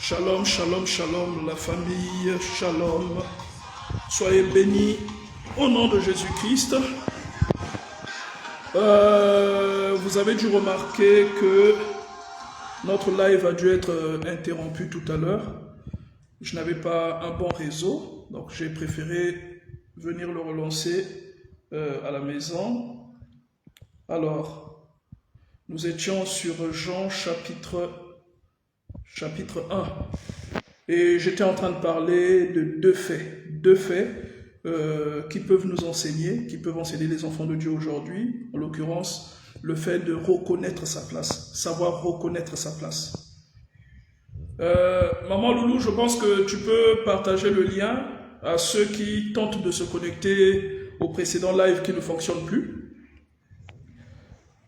Shalom, shalom, shalom, la famille, shalom. Soyez bénis au nom de Jésus-Christ. Vous avez dû remarquer que notre live a dû être interrompu tout à l'heure. Je n'avais pas un bon réseau, donc j'ai préféré venir le relancer à la maison. Alors, nous étions sur Jean chapitre 1 et j'étais en train de parler de deux faits qui peuvent nous enseigner, qui peuvent enseigner les enfants de Dieu aujourd'hui, en l'occurrence le fait de reconnaître sa place, savoir reconnaître sa place. Maman Loulou, je pense que tu peux partager le lien à ceux qui tentent de se connecter au précédent live qui ne fonctionne plus.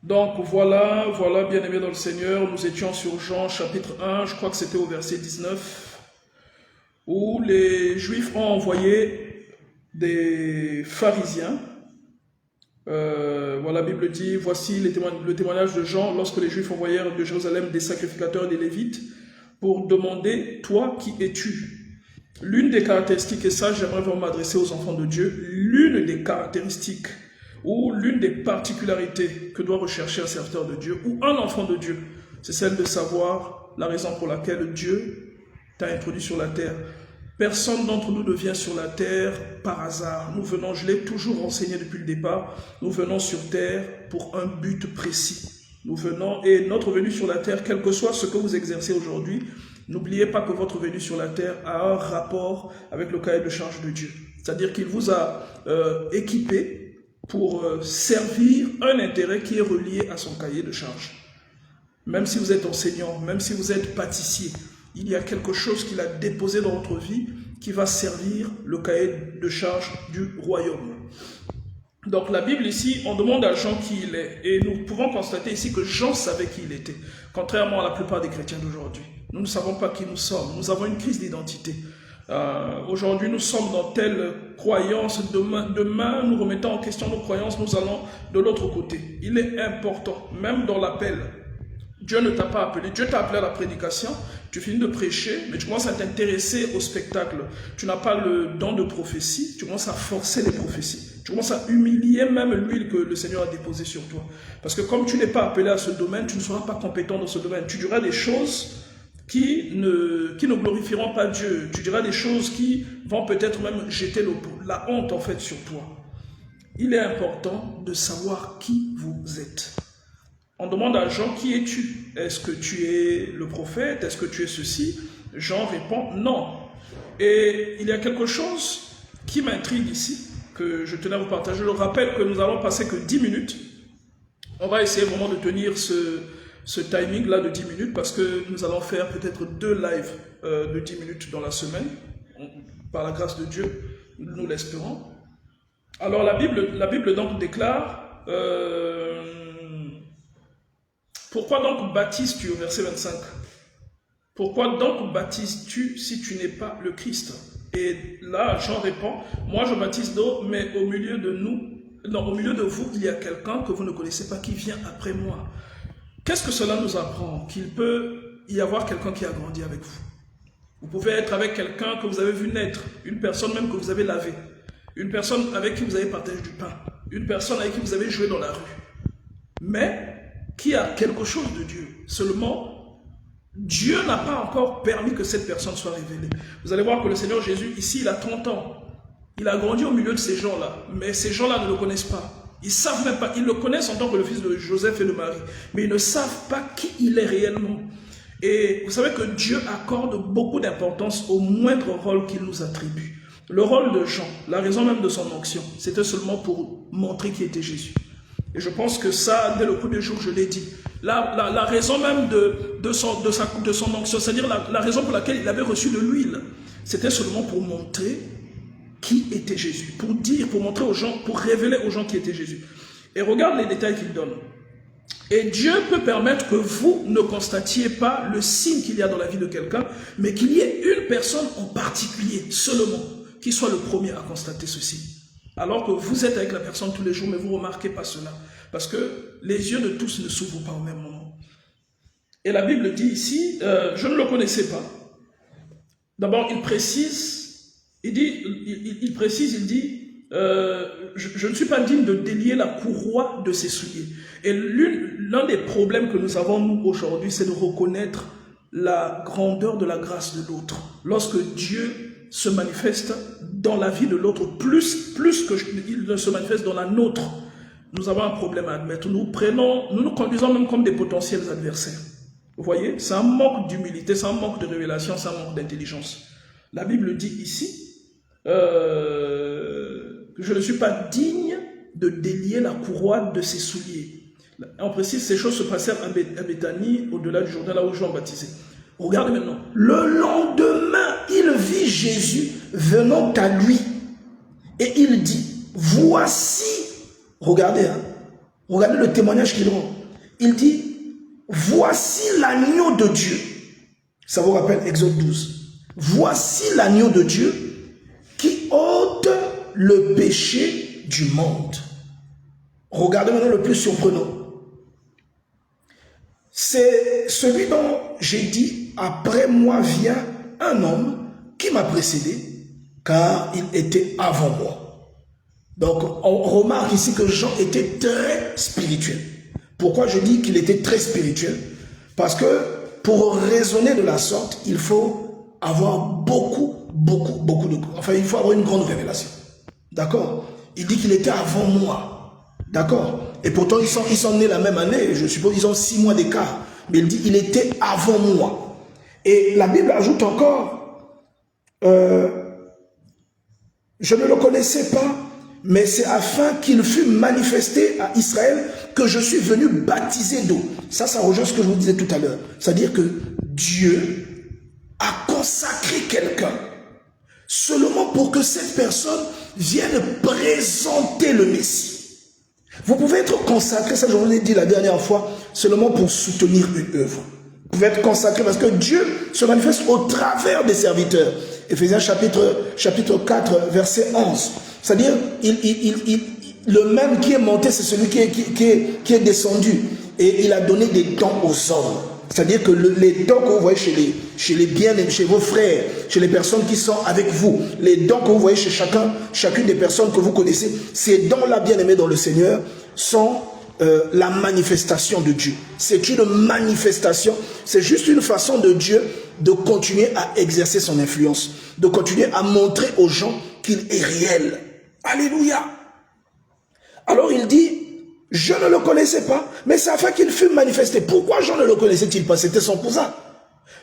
Donc voilà, bien-aimés dans le Seigneur, nous étions sur Jean chapitre 1, je crois que c'était au verset 19, où les Juifs ont envoyé des pharisiens. Voilà, la Bible dit, voici le témoignage de Jean, lorsque les Juifs envoyèrent de Jérusalem des sacrificateurs et des Lévites pour demander, toi, qui es-tu? L'une des caractéristiques, et ça j'aimerais vraiment m'adresser aux enfants de Dieu, l'une des caractéristiques ou l'une des particularités que doit rechercher un serviteur de Dieu ou un enfant de Dieu, c'est celle de savoir la raison pour laquelle Dieu t'a introduit sur la terre. Personne d'entre nous ne vient sur la terre par hasard. Nous venons, je l'ai toujours enseigné depuis le départ, nous venons sur terre pour un but précis. Nous venons, et notre venue sur la terre, quel que soit ce que vous exercez aujourd'hui, n'oubliez pas que votre venue sur la terre a un rapport avec le cahier de charge de Dieu. C'est-à-dire qu'il vous a équipé pour servir un intérêt qui est relié à son cahier de charge. Même si vous êtes enseignant, même si vous êtes pâtissier, il y a quelque chose qu'il a déposé dans votre vie qui va servir le cahier de charge du royaume. Donc la Bible ici, on demande à Jean qui il est. Et nous pouvons constater ici que Jean savait qui il était, contrairement à la plupart des chrétiens d'aujourd'hui. Nous ne savons pas qui nous sommes, nous avons une crise d'identité. Aujourd'hui, nous sommes dans telle croyance, demain, nous remettons en question nos croyances, nous allons de l'autre côté. Il est important, même dans l'appel, Dieu ne t'a pas appelé, Dieu t'a appelé à la prédication, tu finis de prêcher, mais tu commences à t'intéresser au spectacle. Tu n'as pas le don de prophétie, tu commences à forcer les prophéties. Tu commences à humilier même l'huile que le Seigneur a déposée sur toi. Parce que comme tu n'es pas appelé à ce domaine, tu ne seras pas compétent dans ce domaine. Tu diras des choses qui ne glorifieront pas Dieu. Tu diras des choses qui vont peut-être même jeter la honte en fait sur toi. Il est important de savoir qui vous êtes. On demande à Jean, qui es-tu? Est-ce que tu es le prophète? Est-ce que tu es ceci? Jean répond non. Et il y a quelque chose qui m'intrigue ici, que je tenais à vous partager. Je rappelle que nous allons passer que 10 minutes. On va essayer vraiment de tenir ce timing-là de 10 minutes parce que nous allons faire peut-être 2 lives de 10 minutes dans la semaine. Par la grâce de Dieu, nous l'espérons. Alors la Bible donc déclare... pourquoi donc baptises-tu, au verset 25? Pourquoi donc baptises-tu si tu n'es pas le Christ? Et là, Jean répond, moi je baptise d'eau, mais au milieu de vous, il y a quelqu'un que vous ne connaissez pas qui vient après moi. Qu'est-ce que cela nous apprend? Qu'il peut y avoir quelqu'un qui a grandi avec vous. Vous pouvez être avec quelqu'un que vous avez vu naître, une personne même que vous avez lavé, une personne avec qui vous avez partagé du pain, une personne avec qui vous avez joué dans la rue. Mais qui a quelque chose de Dieu. Seulement, Dieu n'a pas encore permis que cette personne soit révélée. Vous allez voir que le Seigneur Jésus, ici, il a 30 ans. Il a grandi au milieu de ces gens-là. Mais ces gens-là ne le connaissent pas. Ils ne savent même pas. Ils le connaissent en tant que le fils de Joseph et de Marie. Mais ils ne savent pas qui il est réellement. Et vous savez que Dieu accorde beaucoup d'importance au moindre rôle qu'il nous attribue. Le rôle de Jean, la raison même de son onction, c'était seulement pour montrer qui était Jésus. Et je pense que ça, dès le premier jour, je l'ai dit. La raison même de son onction, c'est-à-dire la raison pour laquelle il avait reçu de l'huile, c'était seulement pour montrer qui était Jésus. Pour montrer aux gens, pour révéler aux gens qui était Jésus. Et regarde les détails qu'il donne. Et Dieu peut permettre que vous ne constatiez pas le signe qu'il y a dans la vie de quelqu'un, mais qu'il y ait une personne en particulier, seulement, qui soit le premier à constater ce signe. Alors que vous êtes avec la personne tous les jours, mais vous ne remarquez pas cela. Parce que les yeux de tous ne s'ouvrent pas au même moment. Et la Bible dit ici, je ne le connaissais pas. D'abord, il précise, il dit, je ne suis pas digne de délier la courroie de ses souliers. Et l'un des problèmes que nous avons, nous, aujourd'hui, c'est de reconnaître la grandeur de la grâce de l'autre. Lorsque Dieu se manifeste dans la vie de l'autre, plus qu'il ne se manifeste dans la nôtre, nous avons un problème à admettre. Nous nous conduisons même comme des potentiels adversaires. Vous voyez, c'est un manque d'humilité, c'est un manque de révélation, c'est un manque d'intelligence. La Bible dit ici que je ne suis pas digne de délier la courroie de ses souliers. On précise, ces choses se passèrent à Béthanie, au-delà du Jourdain, là où Jean baptisait. Regardez maintenant. Le lendemain, il vit Jésus venant à lui. Et il dit, voici, regardez, hein, regardez le témoignage qu'il rend. Il dit, voici l'agneau de Dieu. Ça vous rappelle Exode 12. Voici l'agneau de Dieu qui ôte le péché du monde. Regardez maintenant le plus surprenant. C'est celui dont j'ai dit, après moi vient un homme qui m'a précédé, car il était avant moi. Donc on remarque ici que Jean était très spirituel. Pourquoi je dis qu'il était très spirituel? Parce que pour raisonner de la sorte, il faut avoir beaucoup de... Enfin, il faut avoir une grande révélation. D'accord? Il dit qu'il était avant moi. D'accord? Et pourtant, ils sont nés la même année. Je suppose qu'ils ont 6 mois d'écart. Mais il dit qu'il était avant moi. Et la Bible ajoute encore, je ne le connaissais pas, mais c'est afin qu'il fût manifesté à Israël que je suis venu baptiser d'eau. Ça rejoint ce que je vous disais tout à l'heure. C'est-à-dire que Dieu a consacré quelqu'un seulement pour que cette personne vienne présenter le Messie. Vous pouvez être consacré, ça je vous l'ai dit la dernière fois, seulement pour soutenir une œuvre. Vous pouvez être consacré parce que Dieu se manifeste au travers des serviteurs. Éphésiens chapitre 4, verset 11. C'est-à-dire, le même qui est monté, c'est celui qui est descendu. Et il a donné des dons aux hommes. C'est-à-dire que les dons que vous voyez chez les bien-aimés, chez vos frères, chez les personnes qui sont avec vous, les dons que vous voyez chez chacune des personnes que vous connaissez, ces dons-là, bien-aimés dans le Seigneur, sont la manifestation de Dieu. C'est une manifestation, c'est juste une façon de Dieu de continuer à exercer son influence, de continuer à montrer aux gens qu'il est réel. Alléluia. Alors il dit, je ne le connaissais pas, mais c'est afin qu'il fût manifesté. Pourquoi Jean ne le connaissait-il pas? C'était son cousin.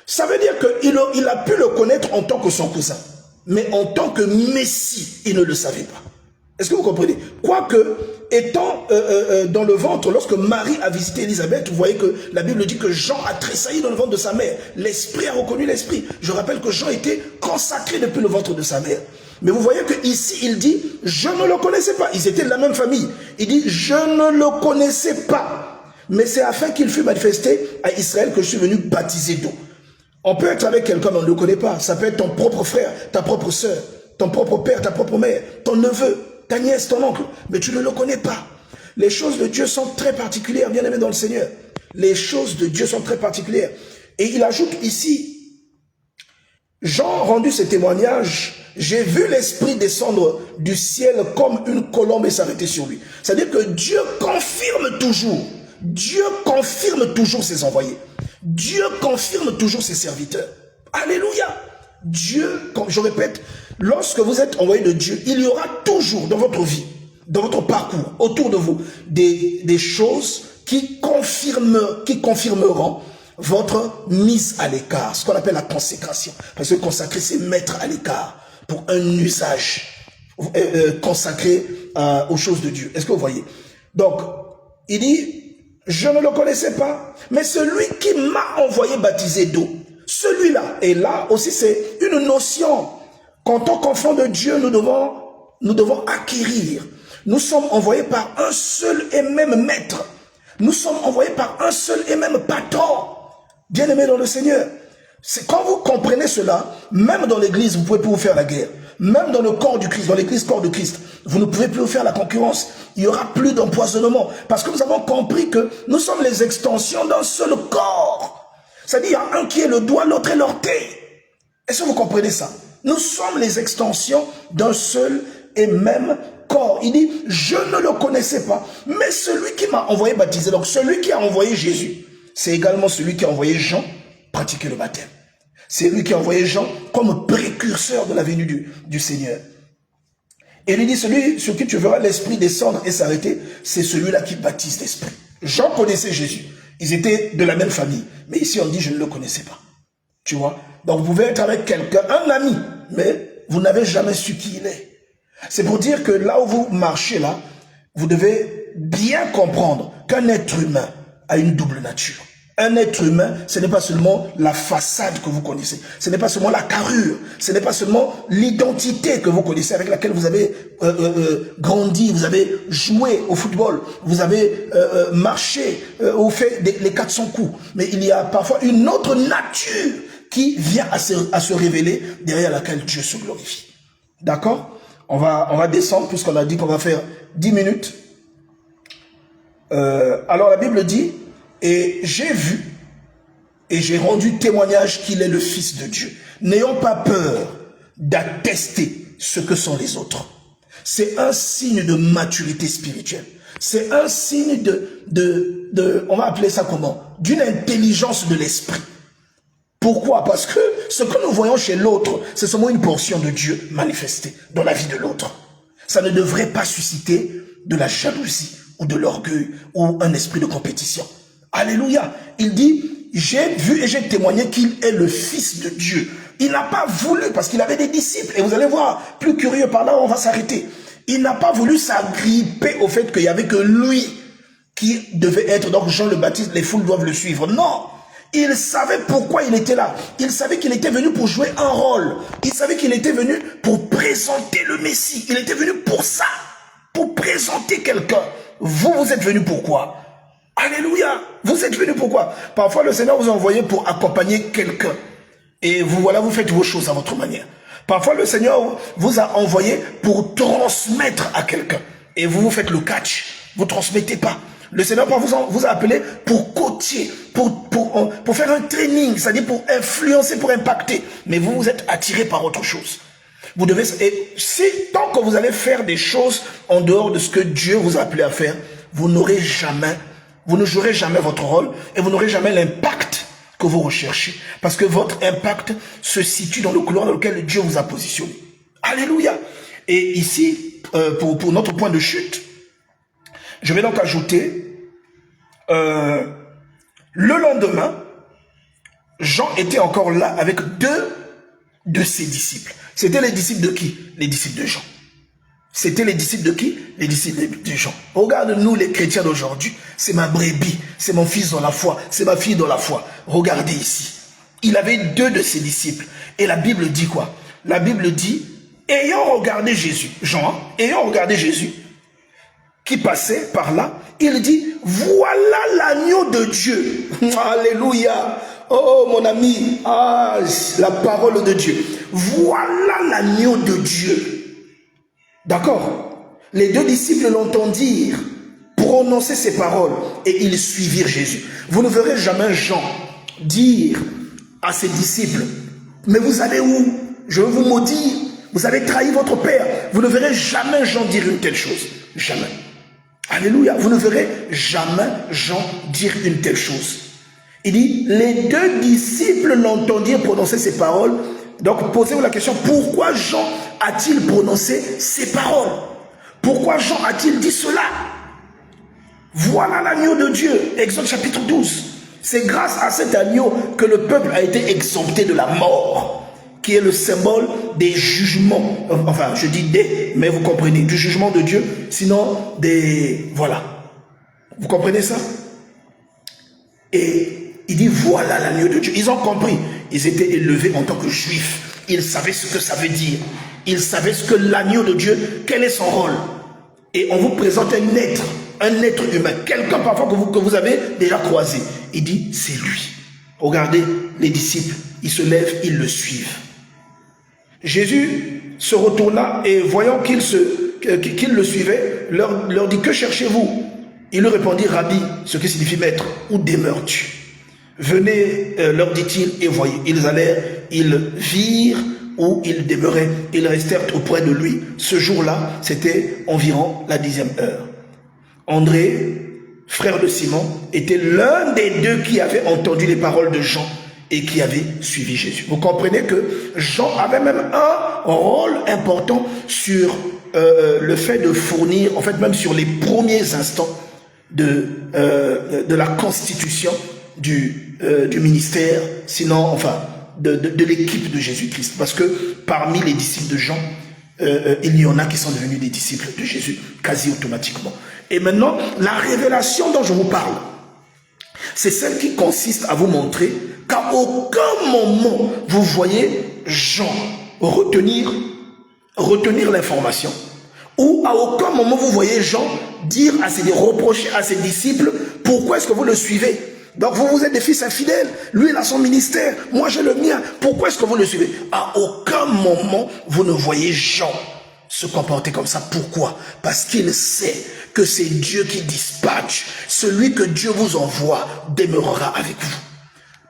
Ça veut dire qu'il a pu le connaître en tant que son cousin, mais en tant que Messie, il ne le savait pas. Est-ce que vous comprenez? Quoique, étant dans le ventre, lorsque Marie a visité Élisabeth, vous voyez que la Bible dit que Jean a tressailli dans le ventre de sa mère. L'Esprit a reconnu l'Esprit. Je rappelle que Jean était consacré depuis le ventre de sa mère. Mais vous voyez qu'ici, il dit, je ne le connaissais pas. Ils étaient de la même famille. Il dit, je ne le connaissais pas. Mais c'est afin qu'il fût manifesté à Israël que je suis venu baptiser d'eau. On peut être avec quelqu'un, mais on ne le connaît pas. Ça peut être ton propre frère, ta propre soeur, ton propre père, ta propre mère, ton neveu, ta nièce, ton oncle. Mais tu ne le connais pas. Les choses de Dieu sont très particulières, bien aimés dans le Seigneur. Les choses de Dieu sont très particulières. Et il ajoute ici, Jean rendu ce témoignage, j'ai vu l'Esprit descendre du ciel comme une colombe et s'arrêter sur lui. C'est-à-dire que Dieu confirme toujours ses envoyés. Dieu confirme toujours ses serviteurs. Alléluia. Dieu, comme je répète, lorsque vous êtes envoyé de Dieu, il y aura toujours dans votre vie, dans votre parcours, autour de vous, des choses qui confirmeront votre mise à l'écart, ce qu'on appelle la consécration. Parce que consacrer, c'est mettre à l'écart pour un usage consacré aux choses de Dieu. Est-ce que vous voyez? Donc, il dit, je ne le connaissais pas, mais celui qui m'a envoyé baptiser d'eau, celui-là, et là aussi c'est une notion qu'en tant qu'enfant de Dieu, nous devons acquérir. Nous sommes envoyés par un seul et même maître. Nous sommes envoyés par un seul et même patron. Bien-aimés dans le Seigneur, c'est quand vous comprenez cela, même dans l'église, vous ne pouvez plus vous faire la guerre. Même dans le corps du Christ, dans l'église corps de Christ, vous ne pouvez plus vous faire la concurrence. Il n'y aura plus d'empoisonnement. Parce que nous avons compris que nous sommes les extensions d'un seul corps. C'est-à-dire, il y a un qui est le doigt, l'autre est l'orteil. Est-ce que vous comprenez ça? Nous sommes les extensions d'un seul et même corps. Il dit, je ne le connaissais pas, mais celui qui m'a envoyé baptiser, donc celui qui a envoyé Jésus, c'est également celui qui a envoyé Jean pratiquer le baptême. C'est lui qui a envoyé Jean comme précurseur de la venue du Seigneur. Et il lui dit, celui sur qui tu verras l'Esprit descendre et s'arrêter, c'est celui-là qui baptise l'Esprit. Jean connaissait Jésus. Ils étaient de la même famille. Mais ici, on dit, je ne le connaissais pas. Tu vois? Donc, vous pouvez être avec quelqu'un, un ami, mais vous n'avez jamais su qui il est. C'est pour dire que là où vous marchez, là, vous devez bien comprendre qu'un être humain a une double nature. Un être humain, ce n'est pas seulement la façade que vous connaissez, ce n'est pas seulement la carrure, ce n'est pas seulement l'identité que vous connaissez avec laquelle vous avez grandi, vous avez joué au football, vous avez marché ou fait les 400 coups. Mais il y a parfois une autre nature qui vient à se révéler, derrière laquelle Dieu se glorifie. D'accord? On va descendre puisqu'on a dit qu'on va faire 10 minutes. Alors la Bible dit, et j'ai vu et j'ai rendu témoignage qu'il est le Fils de Dieu. N'ayons pas peur d'attester ce que sont les autres. C'est un signe de maturité spirituelle. C'est un signe on va appeler ça comment? D'une intelligence de l'esprit. Pourquoi? Parce que ce que nous voyons chez l'autre, c'est seulement une portion de Dieu manifestée dans la vie de l'autre. Ça ne devrait pas susciter de la jalousie ou de l'orgueil ou un esprit de compétition. Alléluia. Il dit, j'ai vu et j'ai témoigné qu'il est le Fils de Dieu. Il n'a pas voulu, parce qu'il avait des disciples, et vous allez voir, plus curieux par là, on va s'arrêter. Il n'a pas voulu s'agripper au fait qu'il n'y avait que lui qui devait être, donc Jean le Baptiste, les foules doivent le suivre. Non, il savait pourquoi il était là. Il savait qu'il était venu pour jouer un rôle. Il savait qu'il était venu pour présenter le Messie. Il était venu pour ça, pour présenter quelqu'un. Vous êtes venu pour quoi? Alléluia. Vous êtes venu pourquoi? Parfois le Seigneur vous a envoyé pour accompagner quelqu'un. Et vous faites vos choses à votre manière. Parfois le Seigneur vous a envoyé pour transmettre à quelqu'un. Et vous faites le catch. Vous ne transmettez pas. Le Seigneur vous a appelé pour coacher, pour faire un training, c'est-à-dire pour influencer, pour impacter. Mais vous êtes attiré par autre chose. Vous devez, et si, tant que vous allez faire des choses en dehors de ce que Dieu vous a appelé à faire, vous ne jouerez jamais votre rôle et vous n'aurez jamais l'impact que vous recherchez. Parce que votre impact se situe dans le couloir dans lequel Dieu vous a positionné. Alléluia. Et ici, pour notre point de chute, je vais donc ajouter, le lendemain, Jean était encore là avec deux de ses disciples. C'était les disciples de qui? Les disciples de Jean. C'était les disciples de qui? Les disciples de Jean. Regarde-nous les chrétiens d'aujourd'hui. C'est ma brebis, c'est mon fils dans la foi, c'est ma fille dans la foi. Regardez ici. Il avait deux de ses disciples. Et la Bible dit quoi? La Bible dit, ayant regardé Jésus, Jean, ayant regardé Jésus, qui passait par là, il dit, voilà l'agneau de Dieu. Alléluia. Oh mon ami, la parole de Dieu. Voilà l'agneau de Dieu. D'accord? Les deux disciples l'entendirent prononcer ces paroles et ils suivirent Jésus. Vous ne verrez jamais Jean dire à ses disciples, mais vous allez où? Je vais vous maudire, vous avez trahi votre père. Vous ne verrez jamais Jean dire une telle chose. Jamais. Alléluia. Vous ne verrez jamais Jean dire une telle chose. Il dit, les deux disciples l'entendirent prononcer ces paroles. Donc, posez-vous la question, pourquoi Jean a-t-il prononcé ces paroles? Pourquoi Jean a-t-il dit cela? Voilà l'agneau de Dieu, Exode chapitre 12. C'est grâce à cet agneau que le peuple a été exempté de la mort, qui est le symbole des jugements. Enfin, je dis des, mais vous comprenez, du jugement de Dieu, sinon des... Voilà. Vous comprenez ça? Et il dit, voilà l'agneau de Dieu. Ils ont compris. Ils étaient élevés en tant que juifs. Ils savaient ce que ça veut dire. Ils savaient ce que l'agneau de Dieu, quel est son rôle. Et on vous présente un être humain, quelqu'un parfois que vous avez déjà croisé. Il dit, c'est lui. Regardez les disciples, ils se lèvent, ils le suivent. Jésus se retourna et voyant qu'ils le suivaient, leur dit, que cherchez-vous? Il leur répondit, Rabbi, ce qui signifie maître, où demeures-tu? Venez, leur dit-il, et voyez. Ils allèrent, ils virent où ils demeuraient. Ils restèrent auprès de lui. Ce jour-là, c'était environ la 10e heure. André, frère de Simon, était l'un des deux qui avait entendu les paroles de Jean et qui avait suivi Jésus. Vous comprenez que Jean avait même un rôle important sur le fait de fournir, en fait même sur les premiers instants de la constitution du ministère, sinon, enfin, de l'équipe de Jésus-Christ. Parce que parmi les disciples de Jean, il y en a qui sont devenus des disciples de Jésus quasi automatiquement. Et maintenant, la révélation dont je vous parle, c'est celle qui consiste à vous montrer qu'à aucun moment vous voyez Jean retenir l'information, ou à aucun moment vous voyez Jean reprocher à ses disciples pourquoi est-ce que vous le suivez. Donc vous êtes des fils infidèles, lui il a son ministère, moi j'ai le mien, pourquoi est-ce que vous le suivez? À aucun moment vous ne voyez Jean se comporter comme ça. Pourquoi? Parce qu'il sait que c'est Dieu qui dispatche. Celui que Dieu vous envoie demeurera avec vous.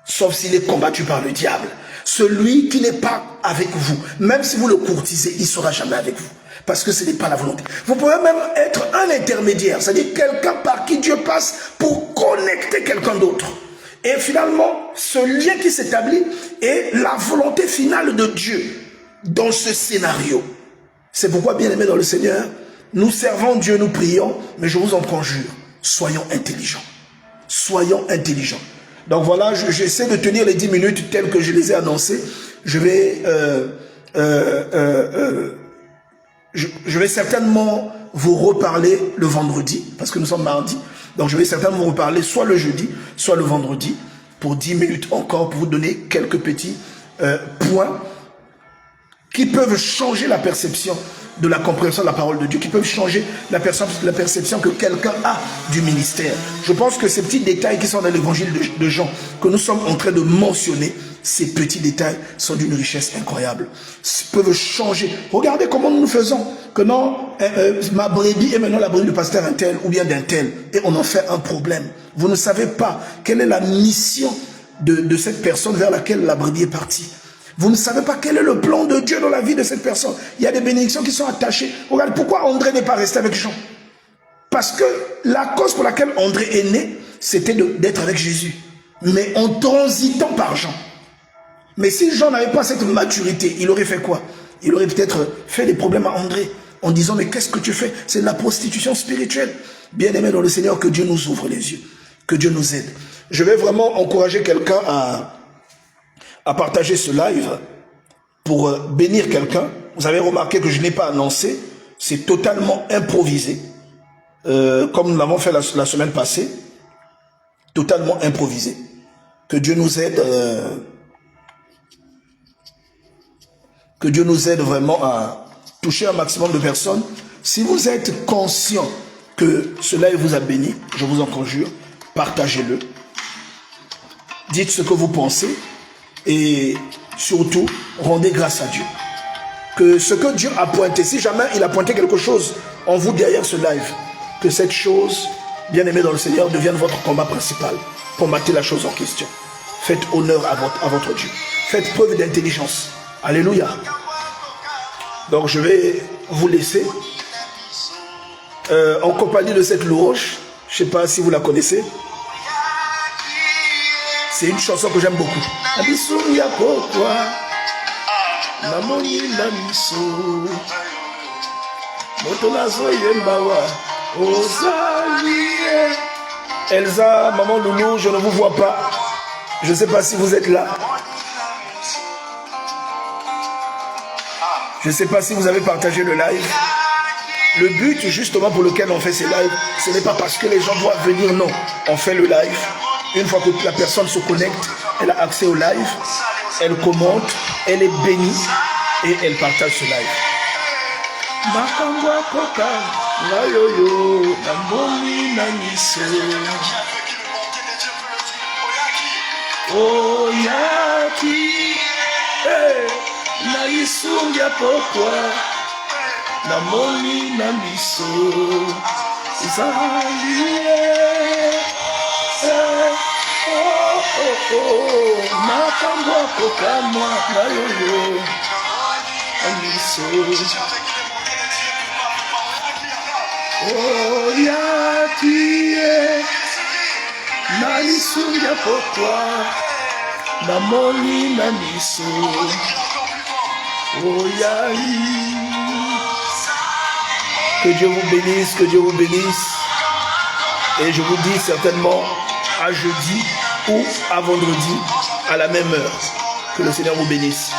Sauf s'il est combattu par le diable. Celui qui n'est pas avec vous, même si vous le courtisez, il ne sera jamais avec vous. Parce que ce n'est pas la volonté. Vous pouvez même être un intermédiaire, c'est-à-dire quelqu'un par qui Dieu passe pour connecter quelqu'un d'autre. Et finalement, ce lien qui s'établit est la volonté finale de Dieu dans ce scénario. C'est pourquoi, bien aimés dans le Seigneur, nous servons Dieu, nous prions, mais je vous en conjure, soyons intelligents. Soyons intelligents. Donc voilà, j'essaie de tenir les 10 minutes telles que je les ai annoncées. Je vais certainement vous reparler le vendredi, parce que nous sommes mardi. Donc je vais certainement vous reparler soit le jeudi, soit le vendredi, pour 10 minutes encore, pour vous donner quelques petits points qui peuvent changer la perception de la compréhension de la parole de Dieu, qui peuvent changer la perception que quelqu'un a du ministère. Je pense que ces petits détails qui sont dans l'évangile de Jean, que nous sommes en train de mentionner, ces petits détails sont d'une richesse incroyable. Ils peuvent changer. Regardez comment nous faisons. Que non, ma brebis est maintenant la brebis du pasteur un tel ou bien d'un tel. Et on en fait un problème. Vous ne savez pas quelle est la mission de cette personne vers laquelle la brebis est partie. Vous ne savez pas quel est le plan de Dieu dans la vie de cette personne. Il y a des bénédictions qui sont attachées. Regarde, pourquoi André n'est pas resté avec Jean? Parce que la cause pour laquelle André est né, c'était d'être avec Jésus. Mais en transitant par Jean. Mais si Jean n'avait pas cette maturité, il aurait fait quoi? Il aurait peut-être fait des problèmes à André en disant, mais qu'est-ce que tu fais? C'est de la prostitution spirituelle. Bien-aimé dans le Seigneur, que Dieu nous ouvre les yeux. Que Dieu nous aide. Je vais vraiment encourager quelqu'un à partager ce live pour bénir quelqu'un. Vous avez remarqué que je n'ai pas annoncé, c'est totalement improvisé, comme nous l'avons fait la semaine passée, totalement improvisé. Que Dieu nous aide, vraiment à toucher un maximum de personnes. Si vous êtes conscient que ce live vous a béni, je vous en conjure, partagez-le. Dites ce que vous pensez. Et surtout, rendez grâce à Dieu. Que ce que Dieu a pointé, si jamais il a pointé quelque chose en vous derrière ce live, que cette chose, bien aimée dans le Seigneur, devienne votre combat principal. Combattez la chose en question. Faites honneur à votre Dieu. Faites preuve d'intelligence. Alléluia. Donc je vais vous laisser en compagnie de cette louange. Je ne sais pas si vous la connaissez. C'est une chanson que j'aime beaucoup. Elsa, maman Loulou, je ne vous vois pas. Je ne sais pas si vous êtes là. Je ne sais pas si vous avez partagé le live. Le but justement pour lequel on fait ces lives, ce n'est pas parce que les gens doivent venir, non. On fait le live. Une fois que la personne se connecte, elle a accès au live, elle commente, elle est bénie et elle partage ce live. oh, makambo kokamwa na yoyo amiso. Oh, ya tuye na lisungia pokwa na moni na miso. Oh, ya. Que Dieu vous bénisse, que Dieu vous bénisse. Et je vous dis certainement à jeudi ou à vendredi à la même heure. Que le Seigneur vous bénisse.